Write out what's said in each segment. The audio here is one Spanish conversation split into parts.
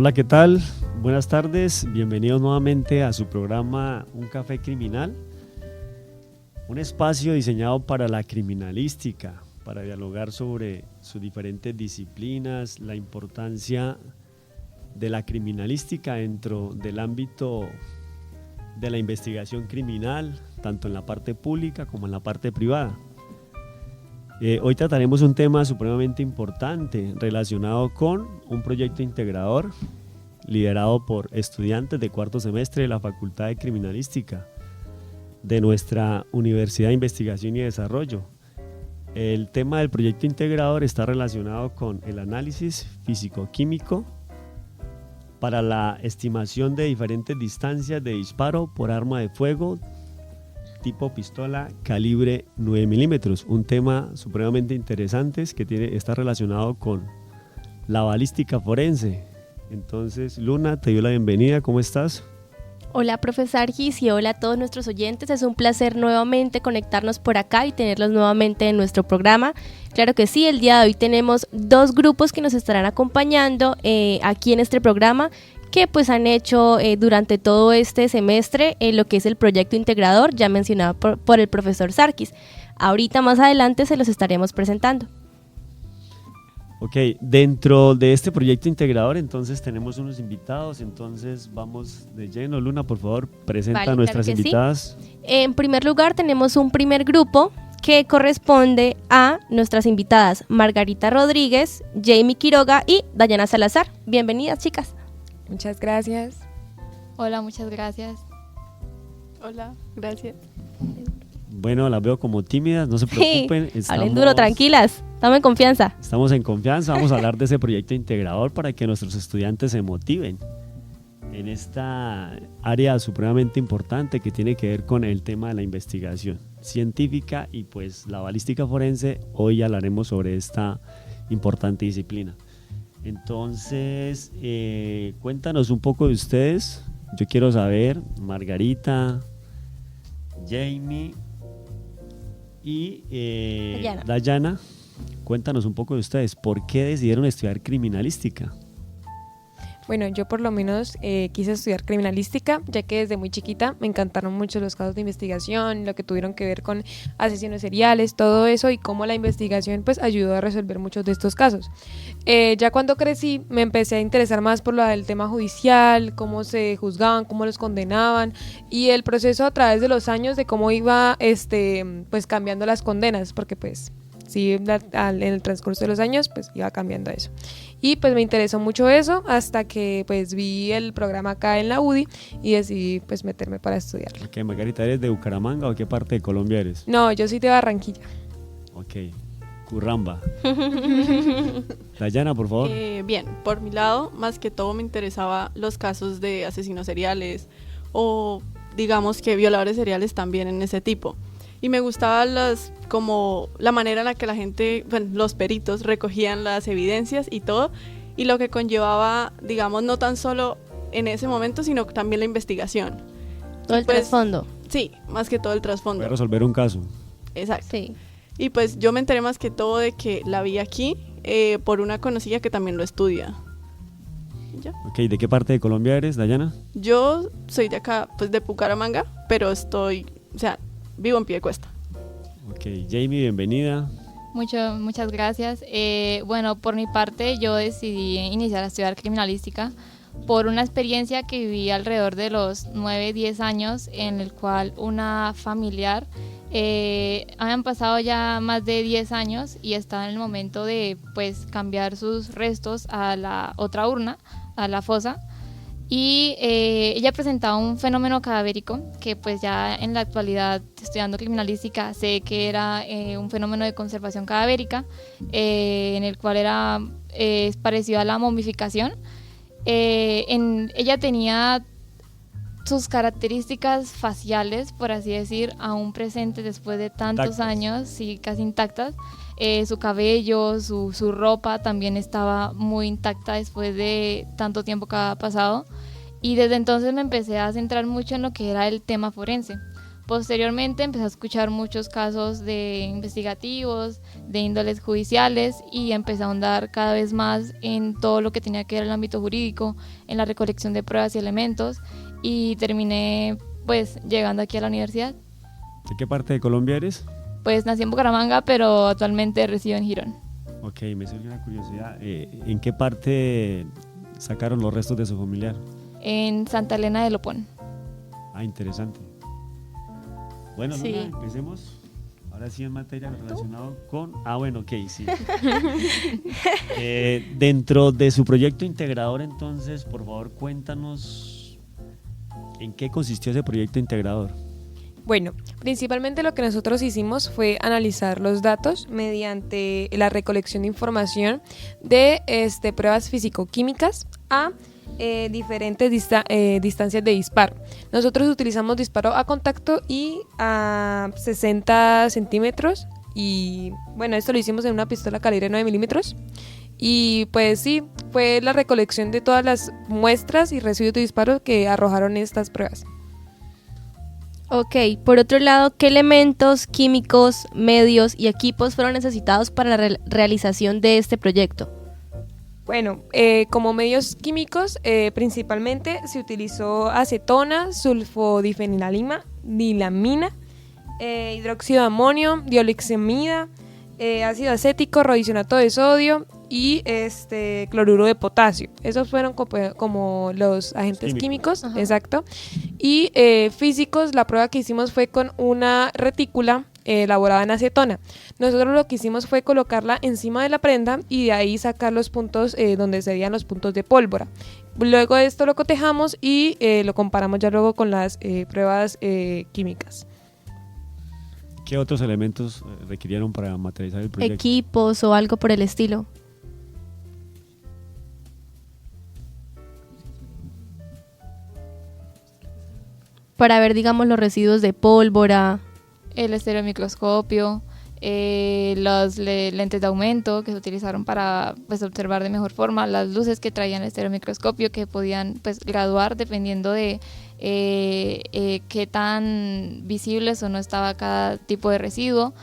Hola, ¿qué tal? Buenas tardes, bienvenidos nuevamente a su programa Un Café Criminal, un espacio diseñado para la criminalística, para dialogar sobre sus diferentes disciplinas, la importancia de la criminalística dentro del ámbito de la investigación criminal, tanto en la parte pública como en la parte privada. Hoy trataremos un tema supremamente importante relacionado con un proyecto integrador liderado por estudiantes de cuarto semestre de la Facultad de Criminalística de nuestra Universidad de Investigación y Desarrollo. El tema del proyecto integrador está relacionado con el análisis físico-químico para la estimación de diferentes distancias de disparo por arma de fuego tipo pistola calibre 9 milímetros, un tema supremamente interesante que está relacionado con la balística forense. Entonces, Luna, te doy la bienvenida, ¿cómo estás? Hola, profesor Argis, y hola a todos nuestros oyentes. Es un placer nuevamente conectarnos por acá y tenerlos nuevamente en nuestro programa. Claro que sí, el día de hoy tenemos dos grupos que nos estarán acompañando aquí en este programa, que pues han hecho durante todo este semestre lo que es el proyecto integrador, ya mencionado por el profesor Sarkis. Ahorita más adelante se los estaremos presentando. Ok, dentro de este proyecto integrador entonces tenemos unos invitados, entonces vamos de lleno. Luna, por favor, presenta a nuestras invitadas. Sí. En primer lugar tenemos un primer grupo que corresponde a nuestras invitadas Margarita Rodríguez, Jamie Quiroga y Dayana Salazar. Bienvenidas, chicas. Muchas gracias. Hola, muchas gracias. Hola, gracias. Bueno, las veo como tímidas, no se preocupen. Hablen duro, tranquilas, estamos en confianza. Estamos en confianza, vamos a hablar de ese proyecto integrador para que nuestros estudiantes se motiven en esta área supremamente importante que tiene que ver con el tema de la investigación científica y pues la balística forense. Hoy hablaremos sobre esta importante disciplina. Entonces, cuéntanos un poco de ustedes. Yo quiero saber, Margarita, Jamie y Dayana, cuéntanos un poco de ustedes. ¿Por qué decidieron estudiar criminalística? Bueno, yo por lo menos quise estudiar criminalística, ya que desde muy chiquita me encantaron mucho los casos de investigación, lo que tuvieron que ver con asesinos seriales, todo eso, y cómo la investigación pues ayudó a resolver muchos de estos casos. Ya cuando crecí me empecé a interesar más por lo del tema judicial, cómo se juzgaban, cómo los condenaban, y el proceso a través de los años de cómo iba pues cambiando las condenas, porque pues sí, en el transcurso de los años pues iba cambiando eso. Y pues me interesó mucho eso hasta que pues vi el programa acá en la UDI y decidí pues meterme para estudiarlo. Ok, Margarita, ¿eres de Bucaramanga o qué parte de Colombia eres? No, yo soy de Barranquilla. Ok, Curramba. Dayana, por favor. Bien, por mi lado, más que todo me interesaba los casos de asesinos seriales o digamos que violadores seriales también en ese tipo. Y me gustaba como la manera en la que la gente, bueno, los peritos recogían las evidencias y todo, y lo que conllevaba, digamos, no tan solo en ese momento, sino también la investigación. Todo el trasfondo. Sí, más que todo el trasfondo. Voy a resolver un caso. Exacto. Sí. Y pues yo me enteré más que todo de que la vi aquí por una conocida que también lo estudia. ¿Ya? Ok, ¿de qué parte de Colombia eres, Dayana? Yo soy de acá, pues de Bucaramanga, pero vivo en Piedecuesta. Ok, Jamie, bienvenida. Muchas gracias. Bueno, por mi parte yo decidí iniciar a estudiar criminalística por una experiencia que viví alrededor de los 9-10 años, en el cual una familiar, habían pasado ya más de 10 años y estaba en el momento de pues cambiar sus restos a la otra urna, a la fosa. Y ella presentaba un fenómeno cadavérico que pues ya en la actualidad, estudiando criminalística, sé que era un fenómeno de conservación cadavérica, en el cual es parecido a la momificación. Ella tenía sus características faciales, por así decir, aún presentes después de tantos años, sí, casi intactas. Su cabello, su ropa también estaba muy intacta después de tanto tiempo que había pasado, y desde entonces me empecé a centrar mucho en lo que era el tema forense, Posteriormente empecé a escuchar muchos casos de investigativos, de índoles judiciales y empecé a ahondar cada vez más en todo lo que tenía que ver el ámbito jurídico, en la recolección de pruebas y elementos y terminé pues llegando aquí a la universidad. ¿De qué parte de Colombia eres? Pues nací en Bucaramanga, pero actualmente resido en Girón. Ok, me surge una curiosidad. ¿En qué parte sacaron los restos de su familiar? En Santa Elena de Lopón. Ah, interesante. Bueno, Sí. Luna, empecemos. Ahora sí en materia relacionado con... Ah, bueno, ok, sí. Dentro de su proyecto integrador, entonces, por favor, cuéntanos en qué consistió ese proyecto integrador. Bueno, principalmente lo que nosotros hicimos fue analizar los datos mediante la recolección de información de pruebas físico-químicas a diferentes distancias de disparo. Nosotros utilizamos disparo a contacto y a 60 centímetros y bueno, esto lo hicimos en una pistola calibre 9 milímetros y pues sí, fue la recolección de todas las muestras y residuos de disparo que arrojaron estas pruebas. Ok, por otro lado, ¿qué elementos químicos, medios y equipos fueron necesitados para la realización de este proyecto? Bueno, como medios químicos, principalmente se utilizó acetona, sulfodifenilamina, hidróxido de amonio, diolixamida, ácido acético, rodicionato de sodio y cloruro de potasio. Esos fueron como los agentes químicos, exacto. Y físicos, la prueba que hicimos fue con una retícula elaborada en acetona. Nosotros lo que hicimos fue colocarla encima de la prenda y de ahí sacar los puntos donde serían los puntos de pólvora. Luego de esto lo cotejamos y lo comparamos ya luego con las pruebas químicas. ¿Qué otros elementos requirieron para materializar el proyecto? Equipos o algo por el estilo. Para ver, digamos, los residuos de pólvora. El estereomicroscopio, los lentes de aumento que se utilizaron para pues, observar de mejor forma, las luces que traían el estereomicroscopio que podían pues, graduar dependiendo de qué tan visibles o no estaba cada tipo de residuo.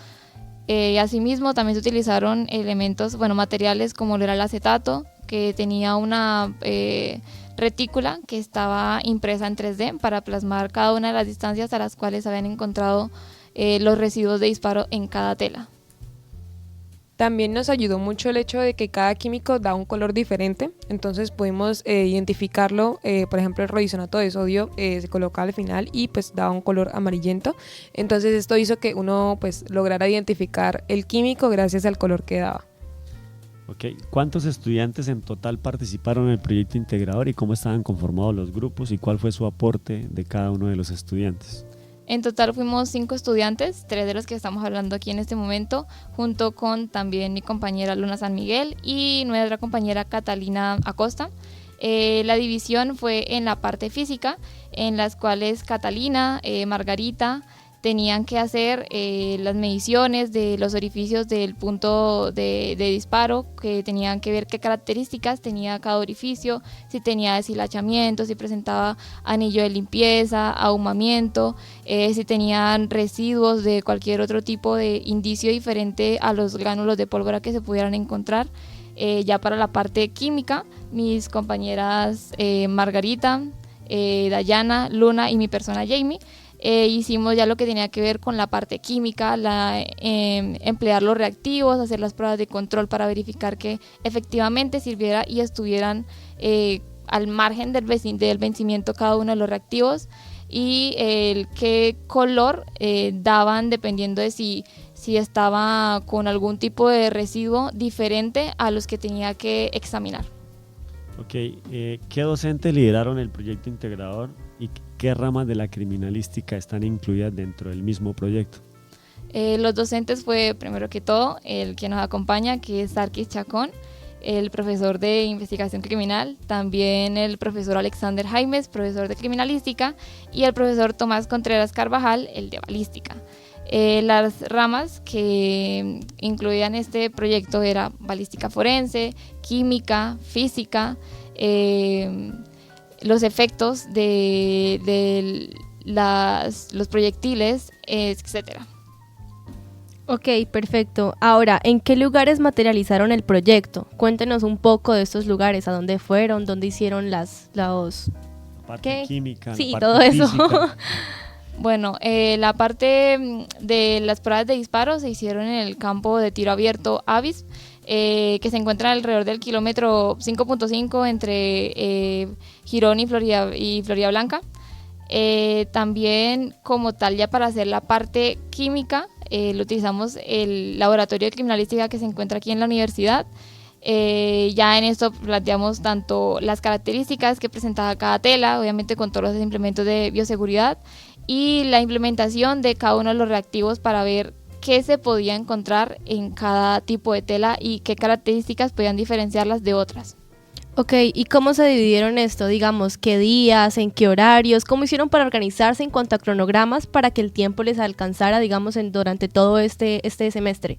Asimismo, también se utilizaron elementos, materiales como lo era el acetato, que tenía una retícula que estaba impresa en 3D para plasmar cada una de las distancias a las cuales habían encontrado los residuos de disparo en cada tela. También nos ayudó mucho el hecho de que cada químico da un color diferente, entonces pudimos identificarlo, por ejemplo el rodicionato de sodio se colocaba al final y pues daba un color amarillento, entonces esto hizo que uno pues lograra identificar el químico gracias al color que daba. Ok, ¿cuántos estudiantes en total participaron en el proyecto integrador y cómo estaban conformados los grupos y cuál fue su aporte de cada uno de los estudiantes? En total fuimos 5 estudiantes, 3 de los que estamos hablando aquí en este momento, junto con también mi compañera Luna San Miguel y nuestra compañera Catalina Acosta. La división fue en la parte física, en las cuales Catalina, Margarita, tenían que hacer las mediciones de los orificios del punto de disparo, que tenían que ver qué características tenía cada orificio, si tenía deshilachamiento, si presentaba anillo de limpieza, ahumamiento, si tenían residuos de cualquier otro tipo de indicio diferente a los gránulos de pólvora que se pudieran encontrar. Ya para la parte química, mis compañeras Margarita, Dayana, Luna y mi persona Jamie, hicimos ya lo que tenía que ver con la parte química, emplear los reactivos, hacer las pruebas de control para verificar que efectivamente sirviera y estuvieran al margen del vencimiento cada uno de los reactivos y qué color daban dependiendo de si estaba con algún tipo de residuo diferente a los que tenía que examinar. Ok, ¿qué docentes lideraron el proyecto integrador y qué ramas de la criminalística están incluidas dentro del mismo proyecto? Los docentes fue primero que todo el que nos acompaña, que es Sarkis Chacón, el profesor de investigación criminal, también el profesor Alexander Jaimes, profesor de criminalística, y el profesor Tomás Contreras Carvajal, el de balística. Las ramas que incluían este proyecto era balística forense, química, física, los efectos de los proyectiles, etcétera. Ok, perfecto. Ahora, ¿en qué lugares materializaron el proyecto? Cuéntenos un poco de estos lugares, a dónde fueron, dónde hicieron los... La parte ¿Qué? química, Sí, la parte todo eso. física. Bueno, la parte de las pruebas de disparo se hicieron en el campo de tiro abierto Avis, que se encuentra alrededor del kilómetro 5.5 entre Girón y Florida Blanca. También como tal, ya para hacer la parte química, lo utilizamos el laboratorio de criminalística que se encuentra aquí en la universidad. Ya en esto planteamos tanto las características que presentaba cada tela, obviamente con todos los implementos de bioseguridad, y la implementación de cada uno de los reactivos para ver qué se podía encontrar en cada tipo de tela y qué características podían diferenciarlas de otras. Ok, ¿y cómo se dividieron esto? Digamos, ¿qué días, en qué horarios? ¿Cómo hicieron para organizarse en cuanto a cronogramas para que el tiempo les alcanzara, digamos, durante todo este semestre?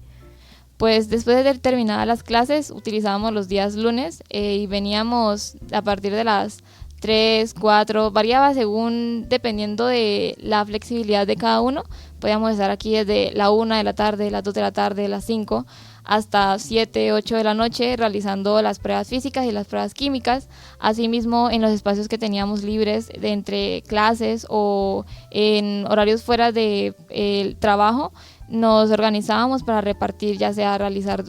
Pues después de terminadas las clases utilizábamos los días lunes y veníamos a partir de las 3, 4, variaba según dependiendo de la flexibilidad de cada uno. Podíamos estar aquí desde la 1 de la tarde, las 2 de la tarde, las 5 hasta 7, 8 de la noche realizando las pruebas físicas y las pruebas químicas. Asimismo, en los espacios que teníamos libres de entre clases o en horarios fuera de el trabajo, nos organizábamos para repartir, ya sea realizar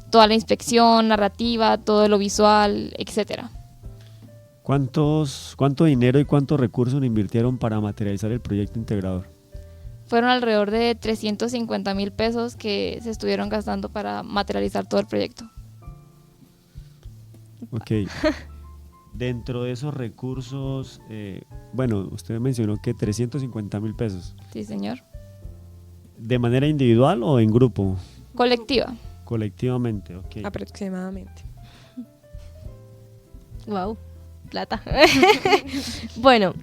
toda la inspección, narrativa, todo lo visual, etcétera. ¿Cuánto dinero y cuántos recursos invirtieron para materializar el proyecto integrador? Fueron alrededor de 350,000 pesos que se estuvieron gastando para materializar todo el proyecto. Ok. Dentro de esos recursos, bueno, usted mencionó que 350,000 pesos. Sí, señor. ¿De manera individual o en grupo? Colectiva. Colectivamente, ok. Aproximadamente. Wow, plata. Bueno,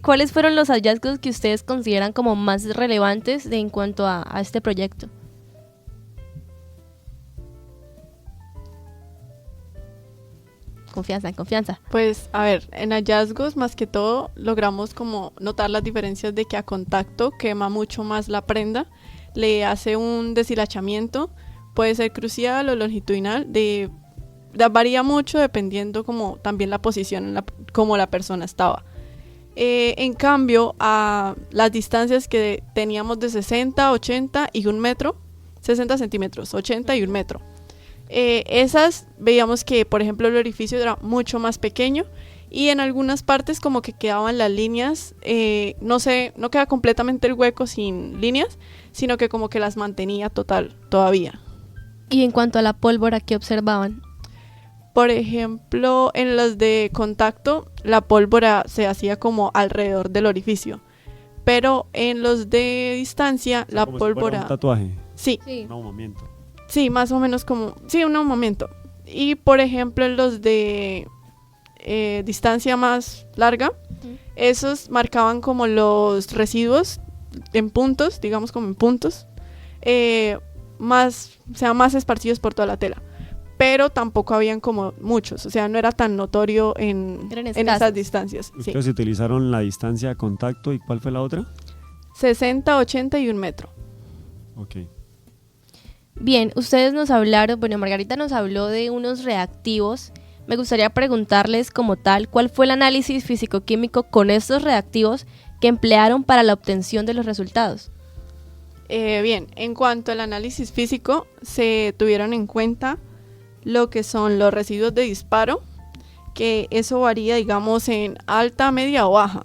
¿cuáles fueron los hallazgos que ustedes consideran como más relevantes en cuanto a este proyecto? Confianza. Pues, a ver, en hallazgos más que todo logramos como notar las diferencias de que a contacto quema mucho más la prenda, le hace un deshilachamiento, puede ser crucial o longitudinal, varía mucho dependiendo como también la posición en como la persona estaba. En cambio, a las distancias que teníamos de 60, 80 y 1 metro, 60 centímetros, 80 y 1 metro. Esas veíamos que, por ejemplo, el orificio era mucho más pequeño y en algunas partes como que quedaban las líneas, no queda completamente el hueco sin líneas, sino que como que las mantenía todavía. Y en cuanto a la pólvora, ¿qué observaban? Por ejemplo, en los de contacto, la pólvora se hacía como alrededor del orificio, pero en los de distancia, la Como si fuera pólvora... un tatuaje, Sí. un ahumamiento. Sí, más o menos como... Sí, un momento. Y por ejemplo, en los de distancia más larga, esos marcaban como los residuos en puntos, digamos como en puntos, más esparcidos por toda la tela. Pero tampoco habían como muchos, o sea, no era tan notorio en esas distancias. Ustedes utilizaron la distancia de contacto, ¿y cuál fue la otra? 60, 80 y 1 metro. Ok. Bien, ustedes nos hablaron, bueno, Margarita nos habló de unos reactivos. Me gustaría preguntarles como tal, ¿cuál fue el análisis físico-químico con estos reactivos que emplearon para la obtención de los resultados? Bien, en cuanto al análisis físico, se tuvieron en cuenta lo que son los residuos de disparo, que eso varía, digamos, en alta, media o baja.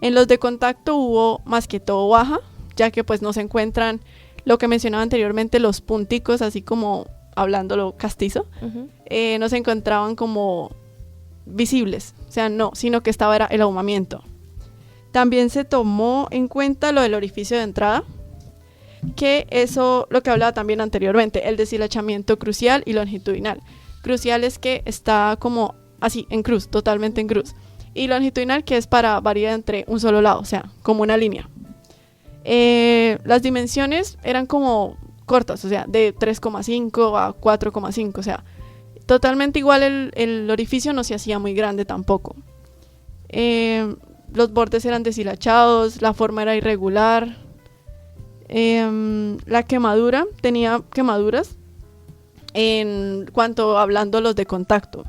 En los de contacto hubo más que todo baja, ya que pues no se encuentran lo que mencionaba anteriormente, los punticos, así como hablándolo castizo, no se encontraban como visibles, o sea, no, sino que era el ahumamiento. También se tomó en cuenta lo del orificio de entrada, que eso, lo que hablaba también anteriormente, el deshilachamiento crucial y longitudinal. Crucial es que está como así, en cruz, totalmente en cruz. Y longitudinal, que es para variar entre un solo lado, o sea, como una línea. Las dimensiones eran como cortas, o sea, de 3,5 a 4,5, o sea, totalmente igual el orificio no se hacía muy grande tampoco. los bordes eran deshilachados, la forma era irregular, la quemadura, tenía quemaduras en cuanto hablando los de contacto.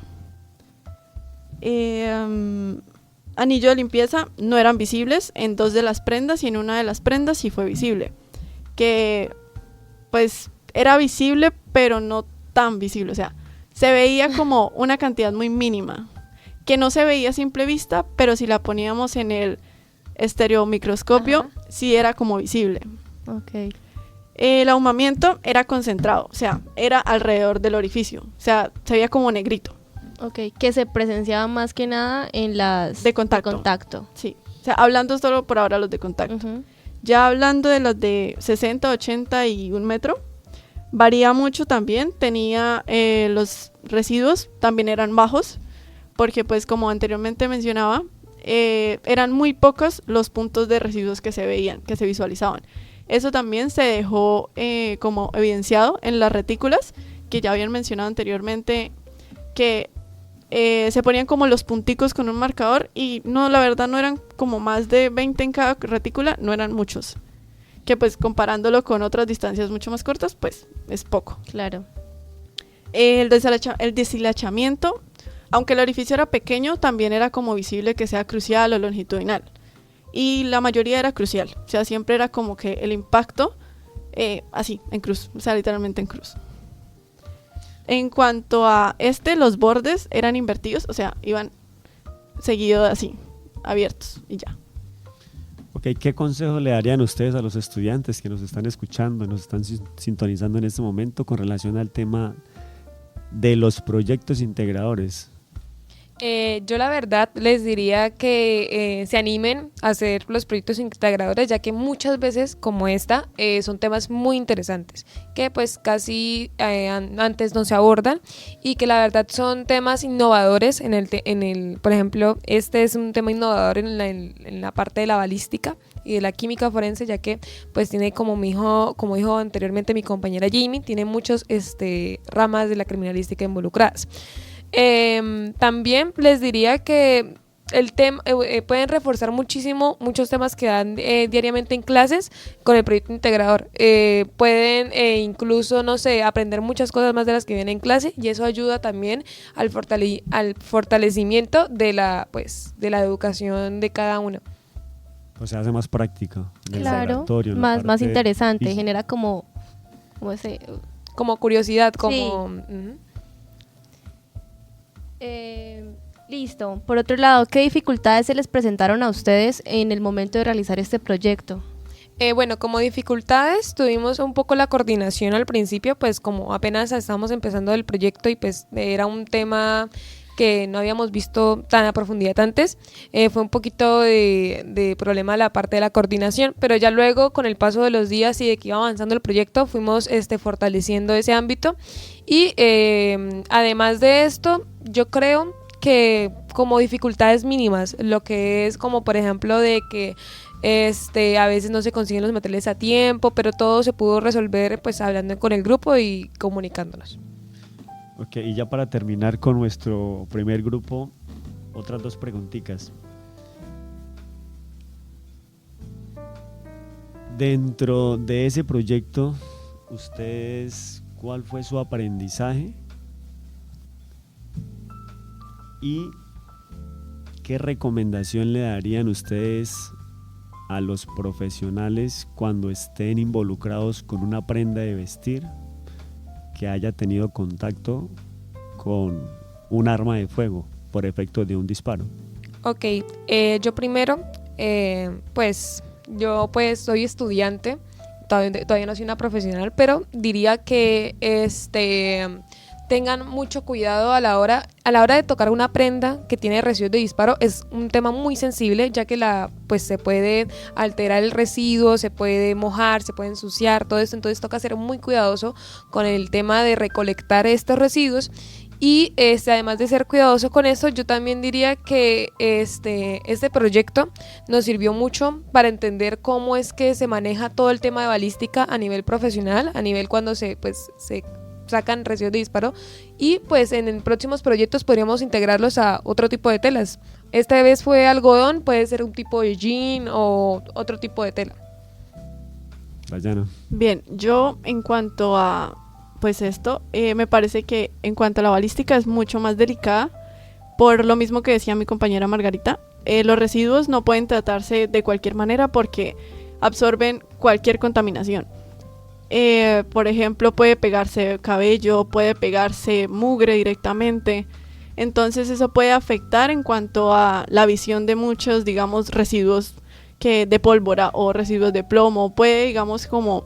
Anillo de limpieza no eran visibles en 2 de las prendas y en una de las prendas sí fue visible, que pues era visible pero no tan visible, o sea, se veía como una cantidad muy mínima, que no se veía a simple vista, pero si la poníamos en el estereomicroscopio, sí era como visible. Ok. El ahumamiento era concentrado, o sea, era alrededor del orificio, o sea, se veía como negrito. Ok, que se presenciaba más que nada en las De contacto. Sí, o sea, hablando solo por ahora los de contacto. Ujú. Ya hablando de los de 60, 80 y 1 metro, varía mucho también. Tenía los residuos, también eran bajos, porque pues como anteriormente mencionaba, eran muy pocos los puntos de residuos que se veían, que se visualizaban. Eso también se dejó como evidenciado en las retículas, que ya habían mencionado anteriormente, que se ponían como los punticos con un marcador y no, la verdad no eran como más de 20 en cada retícula, no eran muchos. Que pues comparándolo con otras distancias mucho más cortas, pues es poco. Claro. El deshilachamiento, aunque el orificio era pequeño, también era como visible que sea crucial o longitudinal. Y la mayoría era crucial, o sea, siempre era como que el impacto así, en cruz, o sea, literalmente en cruz. En cuanto a los bordes eran invertidos, o sea, iban seguidos así, abiertos y ya. Ok, ¿qué consejo le darían ustedes a los estudiantes que nos están escuchando, nos están sintonizando en este momento con relación al tema de los proyectos integradores? Yo la verdad les diría que se animen a hacer los proyectos integradores, ya que muchas veces como esta son temas muy interesantes que pues casi antes no se abordan y que la verdad son temas innovadores por ejemplo, este es un tema innovador en la parte de la balística y de la química forense, ya que pues tiene como dijo anteriormente mi compañera Jamie, tiene muchas ramas de la criminalística involucradas. También les diría que el tema pueden reforzar muchísimo muchos temas que dan diariamente en clases con el proyecto integrador. Pueden incluso, no sé, aprender muchas cosas más de las que vienen en clase y eso ayuda también al fortalecimiento de la educación de cada uno. O sea, hace más práctica. En el Claro, laboratorio, en la más parte interesante, física. genera como ese... Como curiosidad, como... Sí. Ujú. Listo. Por otro lado, ¿qué dificultades se les presentaron a ustedes en el momento de realizar este proyecto? Bueno, como dificultades tuvimos un poco la coordinación al principio, pues como apenas estábamos empezando el proyecto y pues era un tema que no habíamos visto tan a profundidad antes, fue un poquito de problema la parte de la coordinación, pero ya luego con el paso de los días y de que iba avanzando el proyecto fuimos fortaleciendo ese ámbito y además de esto yo creo que como dificultades mínimas, lo que es como por ejemplo de que a veces no se consiguen los materiales a tiempo, pero todo se pudo resolver pues hablando con el grupo y comunicándonos. Ok, y ya para terminar con nuestro primer grupo, otras 2 preguntitas. Dentro de ese proyecto, ¿ustedes cuál fue su aprendizaje? ¿Y qué recomendación le darían ustedes a los profesionales cuando estén involucrados con una prenda de vestir que haya tenido contacto con un arma de fuego por efecto de un disparo? Ok, yo primero, yo soy estudiante, todavía no soy una profesional, pero diría que tengan mucho cuidado a la hora de tocar una prenda que tiene residuos de disparo. Es un tema muy sensible, ya que se puede alterar el residuo, se puede mojar, se puede ensuciar, todo esto. Entonces toca ser muy cuidadoso con el tema de recolectar estos residuos. Y además de ser cuidadoso con eso, yo también diría que este proyecto nos sirvió mucho para entender cómo es que se maneja todo el tema de balística a nivel profesional, a nivel cuando se sacan residuos de disparo y pues en próximos proyectos podríamos integrarlos a otro tipo de telas Esta vez fue algodón, puede ser un tipo de jean o otro tipo de tela. Dayana. Bien, yo en cuanto a pues esto, me parece que en cuanto a la balística es mucho más delicada, por lo mismo que decía mi compañera Margarita. Los residuos no pueden tratarse de cualquier manera porque absorben cualquier contaminación. Por ejemplo, puede pegarse cabello, puede pegarse mugre directamente. Entonces eso puede afectar en cuanto a la visión de muchos, digamos, residuos de pólvora o residuos de plomo. Puede, digamos, como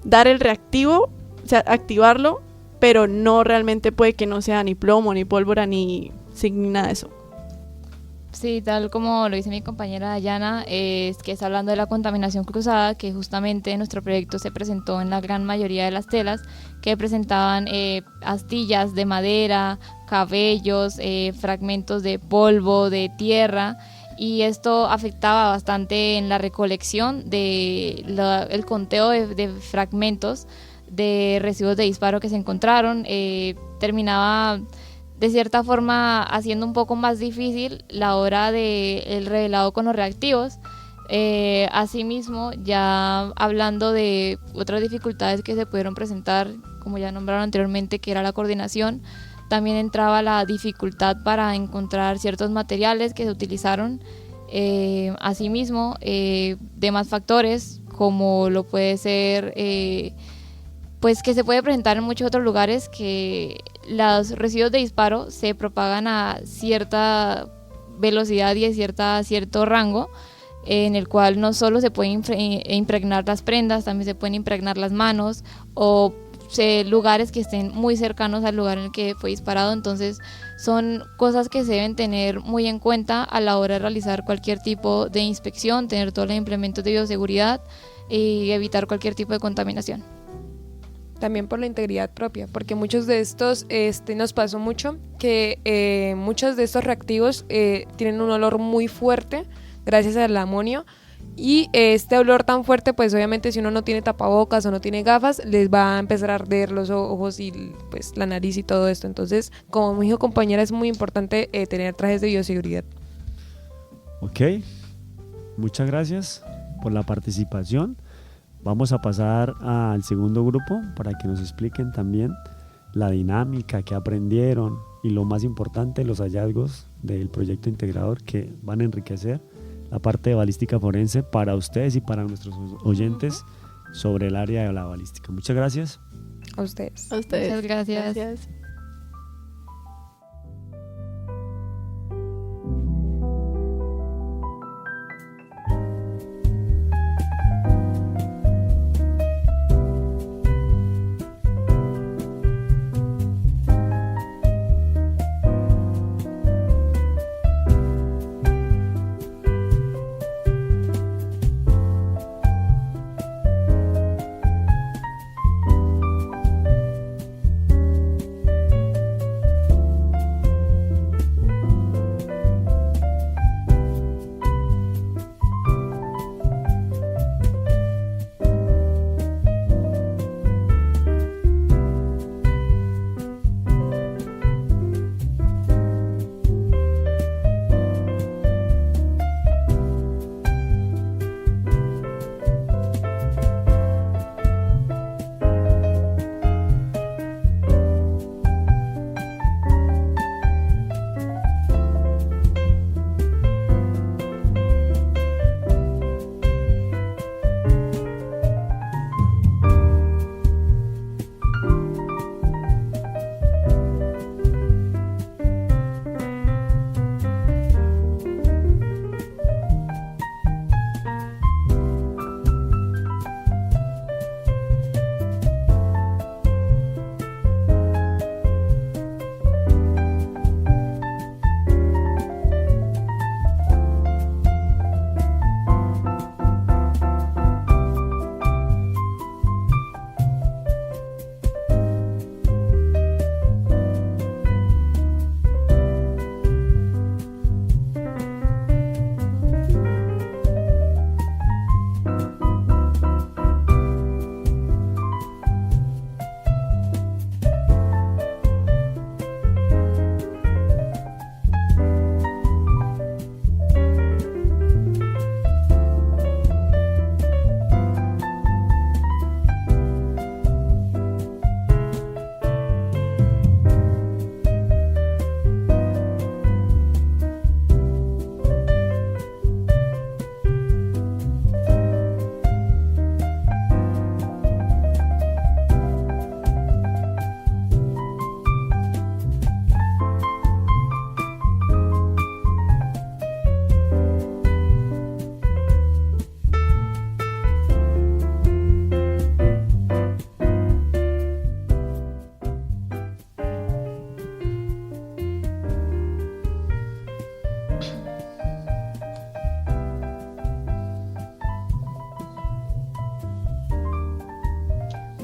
dar el reactivo, o sea, activarlo, pero no realmente puede que no sea ni plomo, ni pólvora, ni nada de eso. Sí, tal como lo dice mi compañera Dayana, es que está hablando de la contaminación cruzada, que justamente en nuestro proyecto se presentó en la gran mayoría de las telas, que presentaban astillas de madera, cabellos, fragmentos de polvo, de tierra, y esto afectaba bastante en la recolección el conteo de fragmentos de residuos de disparo que se encontraron. Terminaba de cierta forma haciendo un poco más difícil la hora del revelado con los reactivos. Asimismo, ya hablando de otras dificultades que se pudieron presentar, como ya nombraron anteriormente, que era la coordinación, también entraba la dificultad para encontrar ciertos materiales que se utilizaron. Asimismo, demás factores como lo puede ser pues que se puede presentar en muchos otros lugares, que los residuos de disparo se propagan a cierta velocidad y a cierto rango, en el cual no solo se pueden impregnar las prendas, también se pueden impregnar las manos o lugares que estén muy cercanos al lugar en el que fue disparado. Entonces son cosas que se deben tener muy en cuenta a la hora de realizar cualquier tipo de inspección, tener todos los implementos de bioseguridad y evitar cualquier tipo de contaminación. También por la integridad propia, porque muchos de estos, nos pasó mucho que muchos de estos reactivos tienen un olor muy fuerte gracias al amonio, y este olor tan fuerte, pues obviamente si uno no tiene tapabocas o no tiene gafas, les va a empezar a arder los ojos y pues la nariz y todo esto. Entonces, como me dijo compañera, es muy importante tener trajes de bioseguridad. Ok, muchas gracias por la participación. Vamos a pasar al segundo grupo para que nos expliquen también la dinámica que aprendieron y lo más importante, los hallazgos del proyecto integrador que van a enriquecer la parte de balística forense para ustedes y para nuestros oyentes sobre el área de la balística. Muchas gracias. A ustedes. A ustedes. Muchas gracias. Gracias.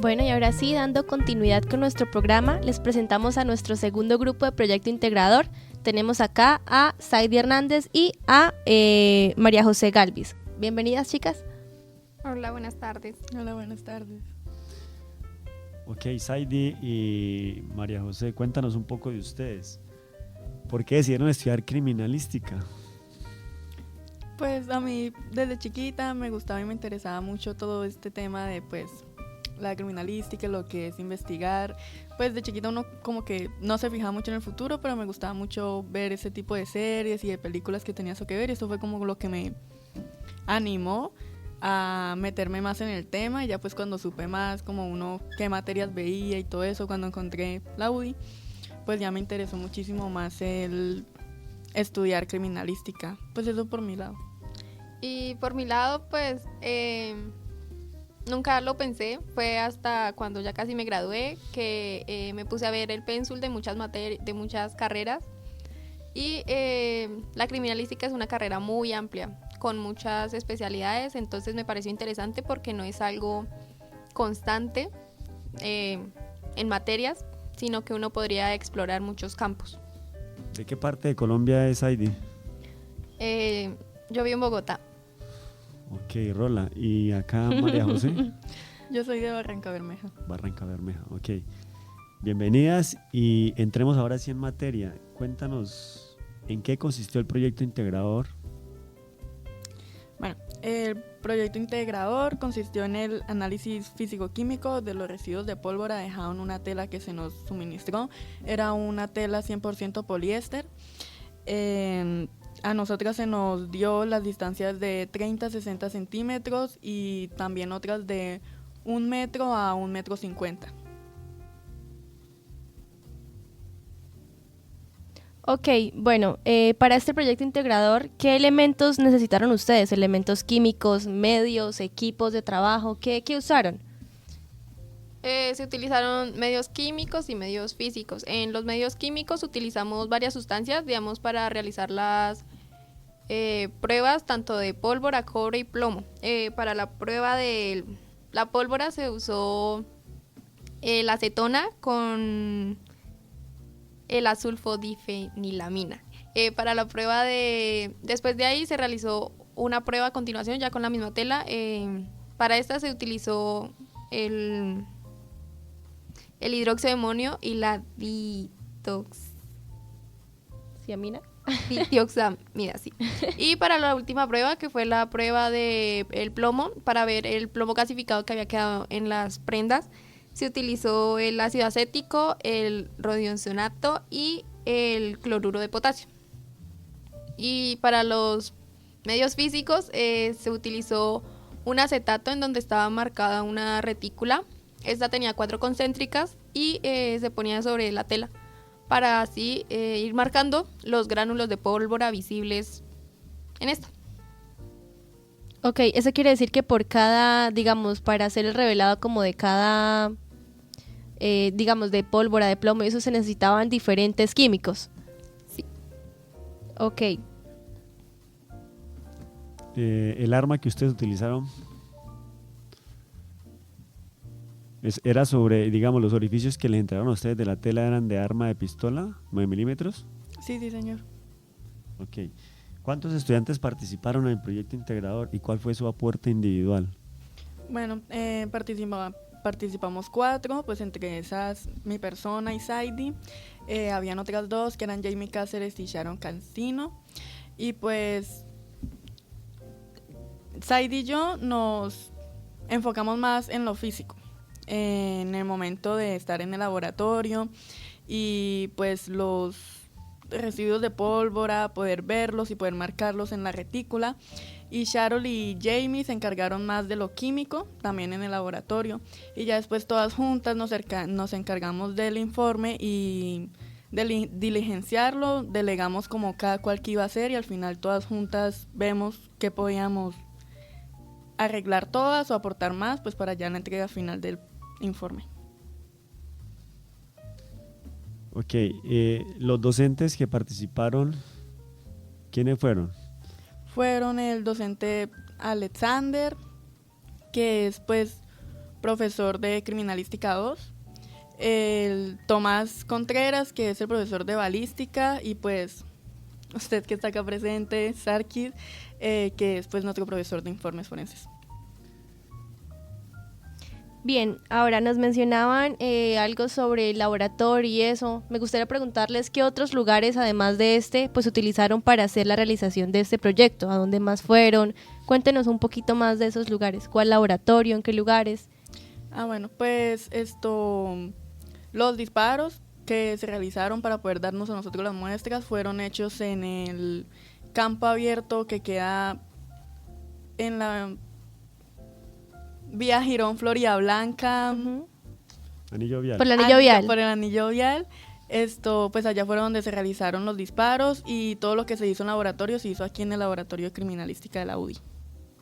Bueno, y ahora sí, dando continuidad con nuestro programa, les presentamos a nuestro segundo grupo de Proyecto Integrador. Tenemos acá a Saidi Hernández y a María José Galvis. Bienvenidas, chicas. Hola, buenas tardes. Hola, buenas tardes. Ok, Saidi y María José, cuéntanos un poco de ustedes. ¿Por qué decidieron estudiar criminalística? Pues a mí desde chiquita me gustaba y me interesaba mucho todo este tema de pues la criminalística, lo que es investigar. Pues de chiquita uno como que no se fijaba mucho en el futuro, pero me gustaba mucho ver ese tipo de series y de películas que tenía eso que ver, y eso fue como lo que me animó a meterme más en el tema. Y ya pues cuando supe más como uno qué materias veía y todo eso, cuando encontré la UDI, pues ya me interesó muchísimo más el estudiar criminalística. Pues eso por mi lado. Y por mi lado, pues nunca lo pensé. Fue hasta cuando ya casi me gradué que me puse a ver el pénsul de muchas carreras. Y la criminalística es una carrera muy amplia, con muchas especialidades. Entonces me pareció interesante porque no es algo constante en materias, sino que uno podría explorar muchos campos. ¿De qué parte de Colombia es Saidi? Yo vivo en Bogotá. Ok, Rola. ¿Y acá María José? Yo soy de Barranca Bermeja. Barranca Bermeja, ok. Bienvenidas y entremos ahora sí en materia. Cuéntanos, ¿en qué consistió el proyecto integrador? Bueno, el proyecto integrador consistió en el análisis físico-químico de los residuos de pólvora dejado en una tela que se nos suministró. Era una tela 100% poliéster. A nosotras se nos dio las distancias de 30 a 60 centímetros y también otras de 1 metro a 1,50 metros. Ok, bueno, para este proyecto integrador, ¿qué elementos necesitaron ustedes? ¿Elementos químicos, medios, equipos de trabajo? ¿Qué usaron? Se utilizaron medios químicos y medios físicos. En los medios químicos utilizamos varias sustancias, digamos, para realizar las pruebas tanto de pólvora, cobre y plomo. Para la prueba de la pólvora se usó la acetona con el azulfodifenilamina. Para la prueba después de ahí se realizó una prueba a continuación ya con la misma tela. Para esta se utilizó el hidróxido de amonio y la dioxamida, sí. Y para la última prueba, que fue la prueba de el plomo, para ver el plomo gasificado que había quedado en las prendas, se utilizó el ácido acético, el rodiocionato y el cloruro de potasio. Y para los medios físicos se utilizó un acetato en donde estaba marcada una retícula. Esta tenía 4 concéntricas y se ponía sobre la tela para así ir marcando los gránulos de pólvora visibles en esta. Ok, eso quiere decir que por cada, digamos, para hacer el revelado como de cada, digamos, de pólvora, de plomo, eso se necesitaban diferentes químicos. Sí. Ok. El arma que ustedes utilizaron era sobre, digamos, los orificios que les entregaron a ustedes de la tela eran de arma de pistola, 9 milímetros. Sí, señor. Ok. ¿Cuántos estudiantes participaron en el proyecto integrador y cuál fue su aporte individual? Bueno, participamos 4, pues entre esas mi persona y Saidi. Habían otras 2 que eran Jamie Cáceres y Sharon Cancino. Y pues Saidi y yo nos enfocamos más en lo físico, en el momento de estar en el laboratorio y pues los residuos de pólvora, poder verlos y poder marcarlos en la retícula. Y Sharol y Jamie se encargaron más de lo químico, también en el laboratorio. Y ya después todas juntas nos encargamos del informe y de diligenciarlo, delegamos como cada cual que iba a hacer y al final todas juntas vemos qué podíamos arreglar todas o aportar más, pues para ya la entrega final del informe. Ok, los docentes que participaron, ¿quiénes fueron? Fueron el docente Alexander, que es pues profesor de Criminalística 2, el Tomás Contreras, que es el profesor de Balística, y pues usted que está acá presente, Sarkis, que es pues nuestro profesor de Informes Forenses. Bien, ahora nos mencionaban algo sobre el laboratorio y eso. Me gustaría preguntarles qué otros lugares, además de este, pues utilizaron para hacer la realización de este proyecto. ¿A dónde más fueron? Cuéntenos un poquito más de esos lugares. ¿Cuál laboratorio? ¿En qué lugares? Bueno, pues los disparos que se realizaron para poder darnos a nosotros las muestras fueron hechos en el campo abierto que queda en la vía Girón Florida Blanca. Anillo vial. Por el anillo vial. Por el anillo vial. Pues allá fueron donde se realizaron los disparos, y todo lo que se hizo en laboratorio se hizo aquí en el laboratorio de criminalística de la UDI.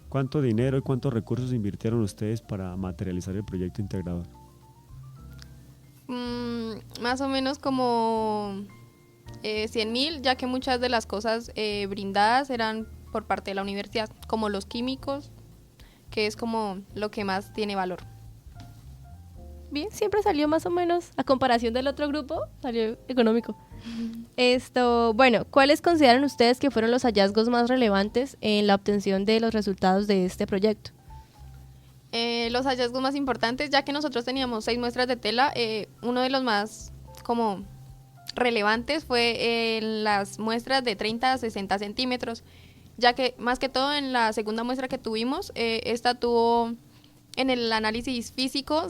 ¿Cuánto dinero y cuántos recursos invirtieron ustedes para materializar el proyecto integrador? Más o menos como 100.000, ya que muchas de las cosas brindadas eran por parte de la universidad, como los químicos, que es como lo que más tiene valor. Bien, siempre salió más o menos, a comparación del otro grupo, salió económico. Bueno, ¿cuáles consideran ustedes que fueron los hallazgos más relevantes en la obtención de los resultados de este proyecto? Los hallazgos más importantes, ya que nosotros teníamos 6 muestras de tela, uno de los más como relevantes fue las muestras de 30 a 60 centímetros, ya que más que todo en la segunda muestra que tuvimos, esta tuvo, en el análisis físico,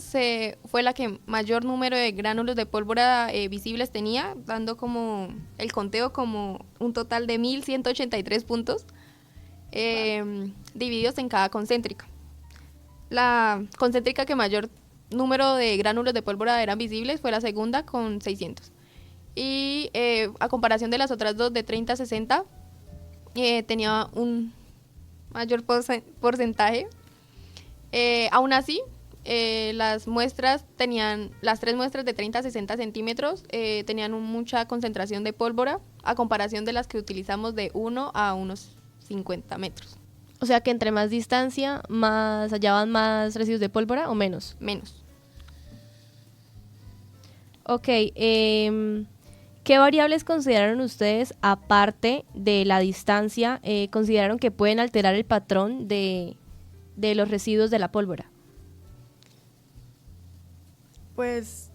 fue la que mayor número de gránulos de pólvora visibles tenía, dando como el conteo como un total de 1.183 puntos, divididos en cada concéntrica. La concéntrica que mayor número de gránulos de pólvora eran visibles fue la segunda, con 600. Y a comparación de las otras dos de 30 a 60, tenía un mayor porcentaje. Aún así, las 3 muestras de 30 a 60 centímetros tenían mucha concentración de pólvora, a comparación de las que utilizamos de 1 a unos 50 metros. O sea que entre más distancia, hallaban más residuos de pólvora o menos. Menos. Ok, ¿qué variables consideraron ustedes, aparte de la distancia, consideraron que pueden alterar el patrón de los residuos de la pólvora? Pues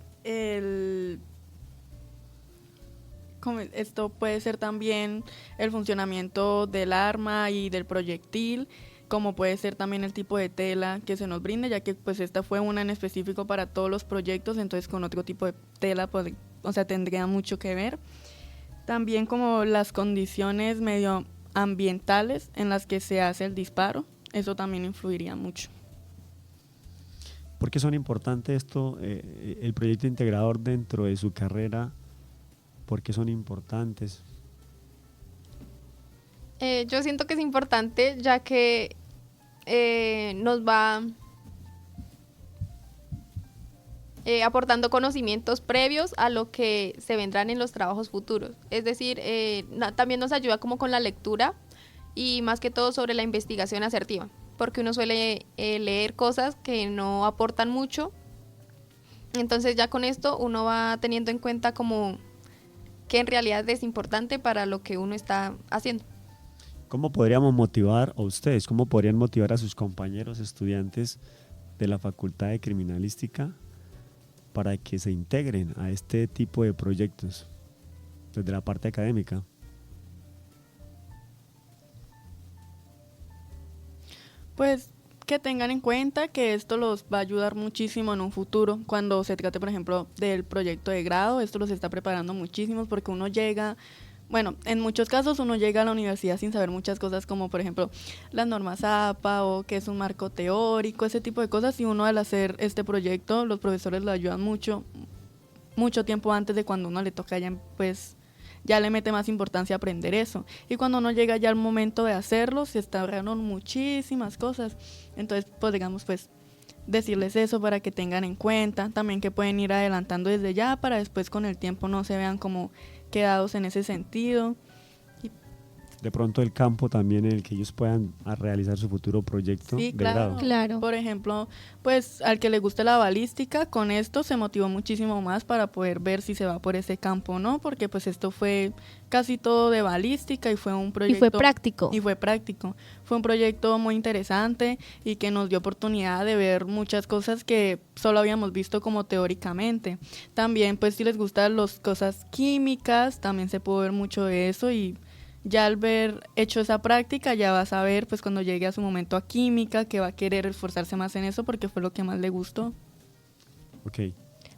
esto puede ser también el funcionamiento del arma y del proyectil, como puede ser también el tipo de tela que se nos brinde, ya que pues esta fue una en específico para todos los proyectos, entonces con otro tipo de tela tendría mucho que ver. También como las condiciones medioambientales en las que se hace el disparo, eso también influiría mucho. ¿Por qué son importantes el proyecto integrador dentro de su carrera? ¿Por qué son importantes? Yo siento que es importante, ya que nos va aportando conocimientos previos a lo que se vendrán en los trabajos futuros. Es decir, también nos ayuda como con la lectura y más que todo sobre la investigación asertiva, porque uno suele leer cosas que no aportan mucho. Entonces ya con esto uno va teniendo en cuenta como que en realidad es importante para lo que uno está haciendo. ¿Cómo podríamos motivar, o ustedes, cómo podrían motivar a sus compañeros estudiantes de la Facultad de Criminalística para que se integren a este tipo de proyectos desde la parte académica? Pues que tengan en cuenta que esto los va a ayudar muchísimo en un futuro, cuando se trate, por ejemplo, del proyecto de grado. Esto los está preparando muchísimo, porque uno llega, en muchos casos uno llega a la universidad sin saber muchas cosas, como por ejemplo las normas APA o qué es un marco teórico, ese tipo de cosas, y uno al hacer este proyecto, los profesores lo ayudan mucho tiempo antes de cuando uno le toca ya le mete más importancia a aprender eso. Y cuando uno llega ya al momento de hacerlo, se establlecen muchísimas cosas. Entonces, digamos, decirles eso para que tengan en cuenta. También que pueden ir adelantando desde ya para después con el tiempo no se vean como quedados en ese sentido. Y de pronto el campo también en el que ellos puedan realizar su futuro proyecto Sí, de claro. grado. Claro. Por ejemplo, pues al que le guste la balística, con esto se motivó muchísimo más para poder ver si se va por ese campo o no, porque pues esto fue casi todo de balística y fue un Y proyecto... fue práctico. Y fue práctico. Fue un proyecto muy interesante y que nos dio oportunidad de ver muchas cosas que solo habíamos visto como teóricamente. También, pues si les gustan las cosas químicas, también se pudo ver mucho de eso y ya al ver hecho esa práctica ya vas a ver pues cuando llegue a su momento a química que va a querer esforzarse más en eso porque fue lo que más le gustó. Ok.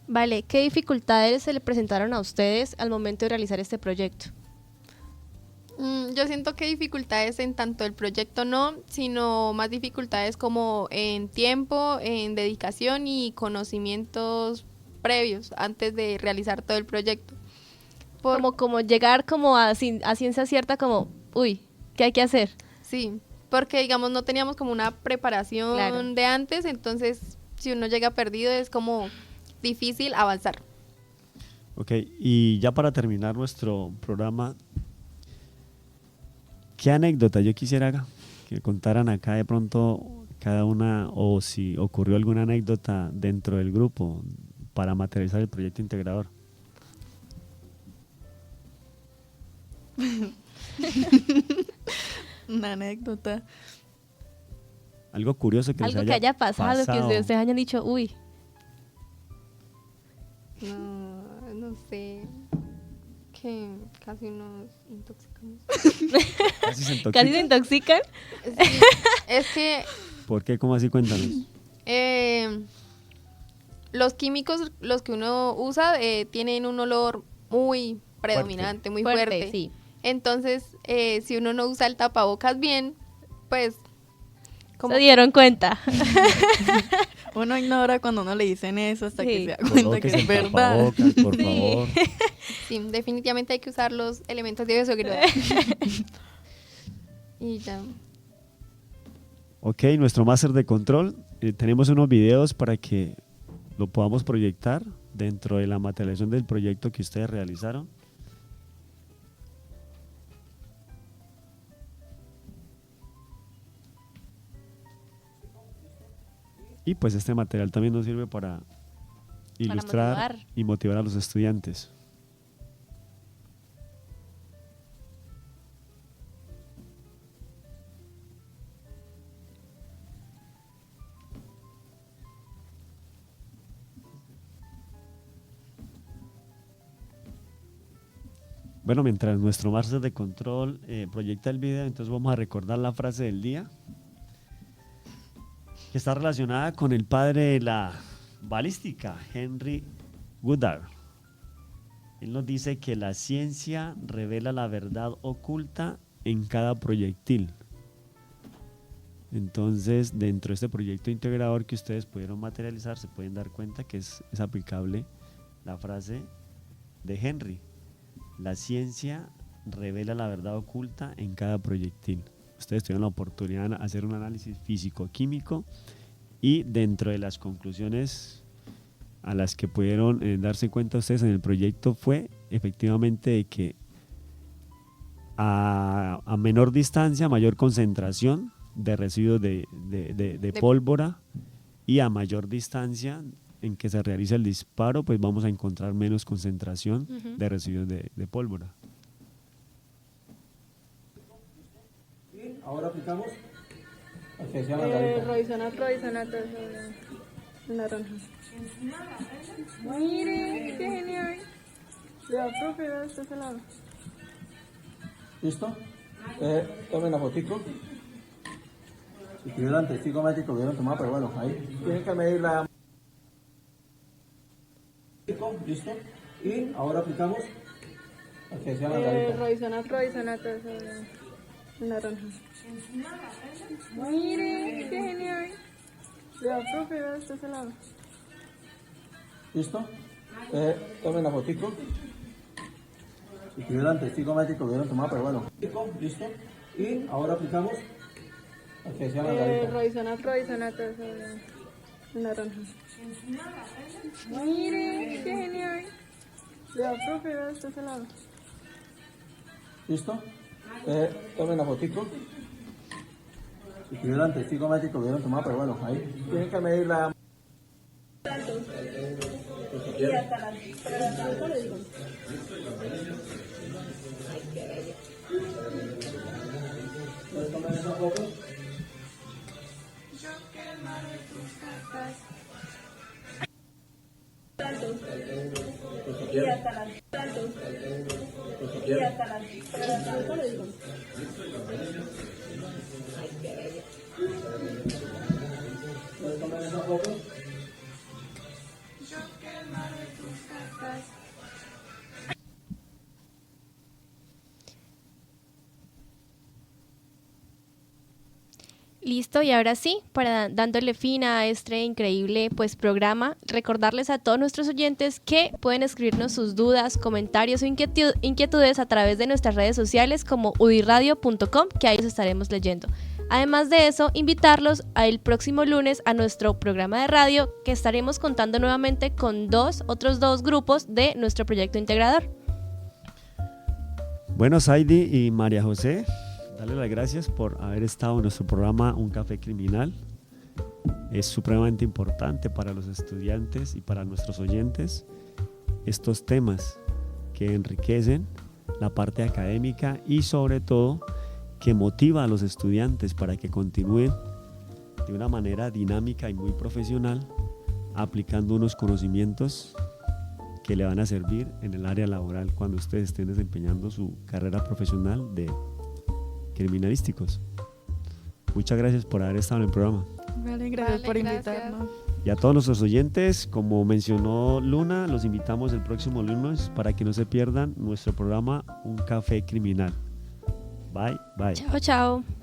Vale, ¿qué dificultades se le presentaron a ustedes al momento de realizar este proyecto? Yo siento que dificultades en tanto el proyecto no, sino más dificultades como en tiempo, en dedicación y conocimientos previos antes de realizar todo el proyecto. Como llegar como a ciencia cierta, como, uy, ¿qué hay que hacer? Sí, porque digamos no teníamos como una preparación Claro. de antes, entonces si uno llega perdido es como difícil avanzar. Ok, y ya para terminar nuestro programa, ¿qué anécdota yo quisiera que contaran acá de pronto cada una o si ocurrió alguna anécdota dentro del grupo para materializar el proyecto integrador? Una anécdota. Algo curioso que les Algo que haya pasado, que ustedes hayan dicho, uy, No sé, que casi nos intoxicamos. casi se intoxican. casi se intoxican. Sí, es que ¿Por qué? ¿Cómo así? Cuéntanos. los químicos, los que uno usa, tienen un olor muy predominante, muy fuerte. Sí. Entonces, si uno no usa el tapabocas bien, pues como Se dieron cuenta. Uno ignora cuando uno le dicen eso hasta Sí. que se da cuenta que Colóquese es el verdad. tapabocas, por Sí. favor. sí, definitivamente hay que usar los elementos de bioseguridad. Y ya. Ok, nuestro máster de control, tenemos unos videos para que lo podamos proyectar dentro de la materialización del proyecto que ustedes realizaron. Y pues este material también nos sirve para ilustrar motivar. y motivar a los estudiantes. Bueno, mientras nuestro máster de control proyecta el video, entonces vamos a recordar la frase del día, que está relacionada con el padre de la balística, Henry Goddard. Él nos dice que la ciencia revela la verdad oculta en cada proyectil. Entonces, dentro de este proyecto integrador que ustedes pudieron materializar, se pueden dar cuenta que es aplicable la frase de Henry. La ciencia revela la verdad oculta en cada proyectil. Ustedes tuvieron la oportunidad de hacer un análisis físico-químico y dentro de las conclusiones a las que pudieron darse cuenta ustedes en el proyecto fue efectivamente de que a menor distancia, mayor concentración de residuos de pólvora y a mayor distancia en que se realiza el disparo, pues vamos a encontrar menos concentración de residuos de pólvora. Ahora aplicamos Roisonato, naranja. Mire, qué genial. Ya, profe, vea este lado. ¿Listo? Tomen la fotico. Si tuvieran testigo médico, hubieran tomado, pero bueno, ahí tienen que medir la... ¿Listo? Y ahora aplicamos Roisonato, naranja. Mire, qué genial. Ya, profe, vea este lado. ¿Listo? Tomen la fotico. Si tuvieran testigo médico, hubieran tomado, pero bueno. ¿Listo? Y ahora aplicamos Roisonato, naranja. Mire, qué genial. Ya, profe, vea este lado. ¿Listo? Tomen la fotico. Si tuvieran testigo médico, hubieran tomado, pero bueno, ahí tienen que medir la... Y hasta las... ¿Toman esa foto? Y hasta las... Y hasta las... ¿Toman esa foto? Listo, y ahora sí, para dándole fin a este increíble programa, recordarles a todos nuestros oyentes que pueden escribirnos sus dudas, comentarios o inquietudes a través de nuestras redes sociales como udiradio.com, que ahí los estaremos leyendo. Además de eso, invitarlos el próximo lunes a nuestro programa de radio, que estaremos contando nuevamente con otros dos grupos de nuestro proyecto integrador. Bueno, Saidi y María José, darle las gracias por haber estado en nuestro programa Un Café Criminal. Es supremamente importante para los estudiantes y para nuestros oyentes estos temas que enriquecen la parte académica y sobre todo que motiva a los estudiantes para que continúen de una manera dinámica y muy profesional aplicando unos conocimientos que le van a servir en el área laboral cuando ustedes estén desempeñando su carrera profesional de criminalísticos. Muchas gracias por haber estado en el programa. Vale, gracias por invitarnos. Y a todos nuestros oyentes, como mencionó Luna, los invitamos el próximo lunes para que no se pierdan nuestro programa Un Café Criminal. Bye, bye. Chao, chao.